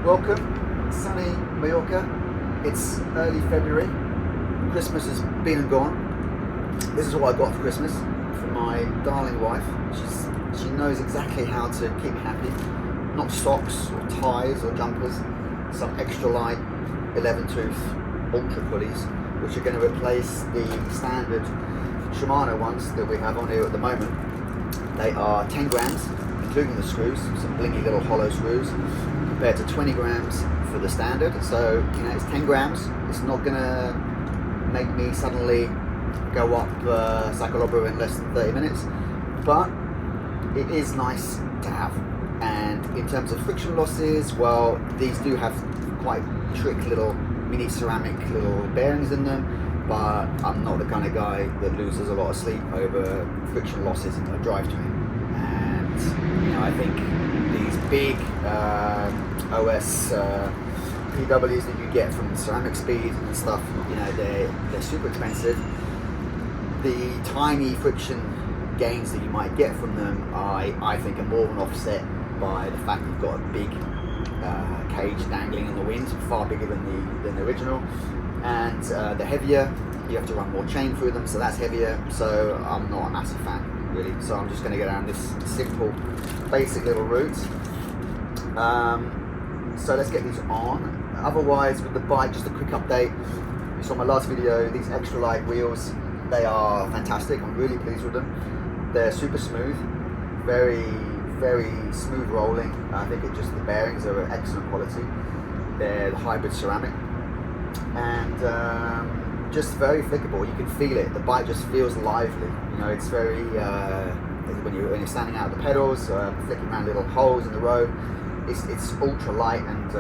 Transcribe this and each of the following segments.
Welcome, sunny Mallorca. It's early February. Christmas has been and gone. This is what I got for Christmas from my darling wife. She knows exactly how to keep me happy. Not socks or ties or jumpers. Some Extralite 11-tooth ultra pulleys, which are going to replace the standard Shimano ones that we have on here at the moment. They are 10 grams, including the screws, some blingy little hollow screws, compared to 20 grams for the standard. So, you know, it's 10 grams. It's not gonna make me suddenly go up Sacalobra in less than 30 minutes, but it is nice to have. And in terms of friction losses, well, these do have quite trick little mini ceramic little bearings in them, but I'm not the kind of guy that loses a lot of sleep over friction losses in a drivetrain. And you know, I think these big OS PWs that you get from Ceramic Speed and stuff, you know, they're super expensive. The tiny friction gains that you might get from them, I think, are more than offset by the fact you've got a big cage dangling in the wind, far bigger than the original, and they're heavier. You have to run more chain through them, so that's heavier. So I'm not a massive fan, really. So I'm just going to go down this simple, basic little route. So let's get these on. Otherwise, with the bike, just a quick update. You saw my last video, these Extralite wheels, they are fantastic. I'm really pleased with them. They're super smooth, very smooth rolling. I think the bearings are excellent quality. They're hybrid ceramic and just very flickable. You can feel it. The bike just feels lively. You know, it's very when you're standing out the pedals, flicking around little holes in the road. It's ultra light and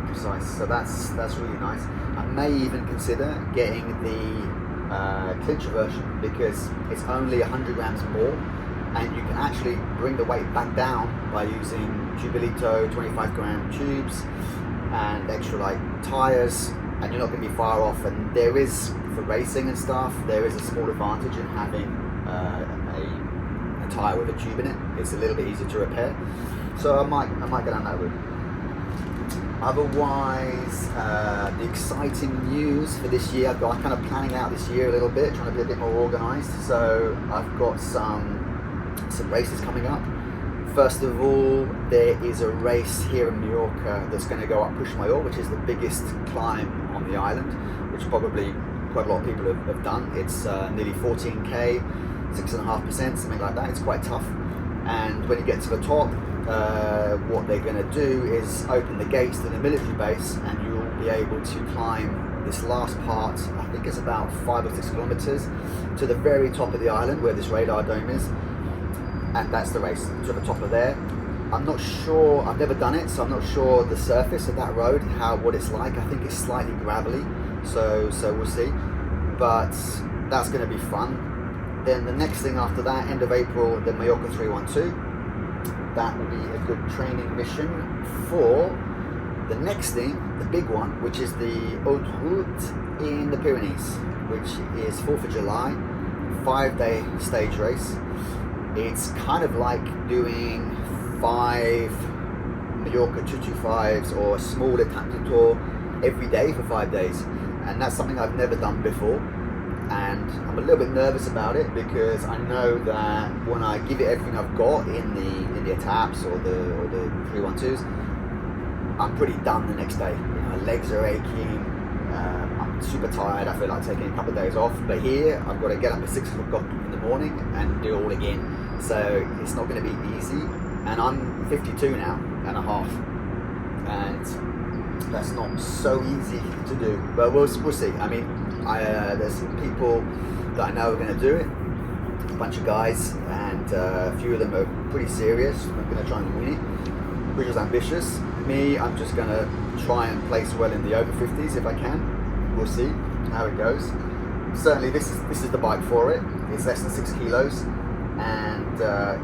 precise, so that's really nice. I may even consider getting the clincher version because it's only 100 grams more, and you can actually bring the weight back down by using Tubilito 25 gram tubes and Extralite tires, and you're not going to be far off. And there is, for racing and stuff, there is a small advantage in having a tire with a tube in it. It's a little bit easier to repair. So I might go down that route. Otherwise, the exciting news for this year, I'm kind of planning out this year a little bit, trying to be a bit more organised. So I've got some races coming up. First of all, there is a race here in Mallorca that's going to go up Pushmayor, which is the biggest climb on the island, which probably quite a lot of people have done. It's nearly 14k, 6.5%, something like that. It's quite tough. And when you get to the top, what they're going to do is open the gates to the military base, and you'll be able to climb this last part. I think it's about 5 or 6 kilometers to the very top of the island where this radar dome is, and that's the race to the top of there. I'm not sure, I've never done it, so I'm not sure the surface of that road, what it's like. I think it's slightly gravelly, so we'll see, but that's going to be fun. Then the next thing after that, end of April, the Mallorca 312. That will be a good training mission for the next thing, the big one, which is the Haute in the Pyrenees, which is 4th of July, 5-day stage race. It's kind of like doing 5 Mallorca 225s or a small Etapes du Tour every day for 5 days. And that's something I've never done before. And I'm a little bit nervous about it because I know that when I give it everything I've got in the Etapes or the 312s, I'm pretty done the next day. You know, my legs are aching, I'm super tired, I feel like taking a couple of days off. But here, I've got to get up at 6 o'clock in the morning and do it all again. So it's not going to be easy. And I'm 52 now and a half. And that's not so easy to do. But we'll see. I mean, there's some people that I know are going to do it, a bunch of guys, and a few of them are pretty serious. I'm going to try and win it. Which is ambitious. Me, I'm just going to try and place well in the over 50s if I can. We'll see how it goes. Certainly this is the bike for it. It's less than 6 kilos, and I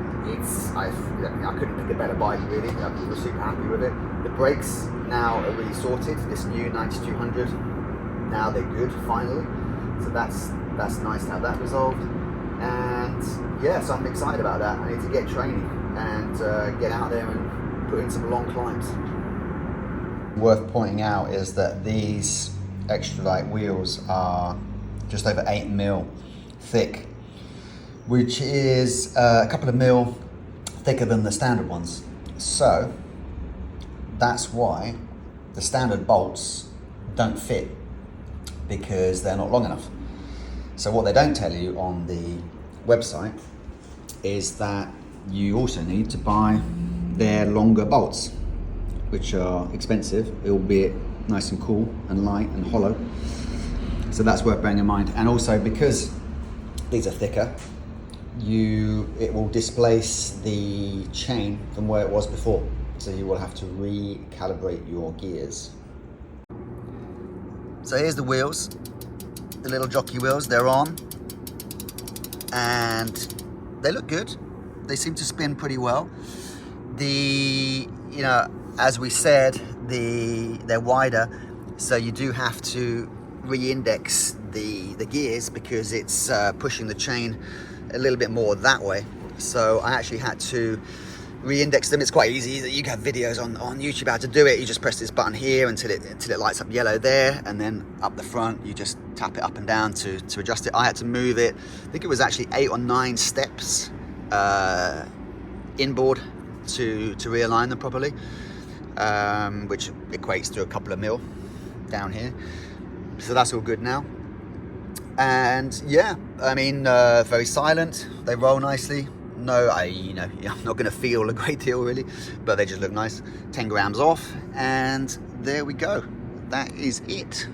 couldn't pick a better bike really. I'm super happy with it. The brakes now are really sorted. This new 9200, now they're good finally. So that's nice to have that resolved. And yeah, so I'm excited about that. I need to get training and get out there and put in some long climbs. Worth pointing out is that these Extralite wheels are just over 8mm thick, which is a couple of mil thicker than the standard ones. So that's why the standard bolts don't fit, because they're not long enough. So what they don't tell you on the website is that you also need to buy their longer bolts, which are expensive, albeit nice and cool and light and hollow. So that's worth bearing in mind. And also, because these are thicker, it will displace the chain from where it was before. So you will have to recalibrate your gears. So here's the wheels, the little jockey wheels, they're on. And they look good. They seem to spin pretty well. As we said, they're wider, so you do have to re-index the gears, because it's pushing the chain a little bit more that way. So I actually had to re-index them. It's quite easy. You have videos on YouTube how to do it. You just press this button here until it lights up yellow there, and then up the front you just tap it up and down to adjust it. I had to move it, I think it was actually 8 or 9 steps inboard to realign them properly, which equates to a couple of mil down here. So that's all good now. And yeah, I mean, very silent. They roll nicely. No, I'm not going to feel a great deal really, but they just look nice. 10 grams off, and there we go. That is it.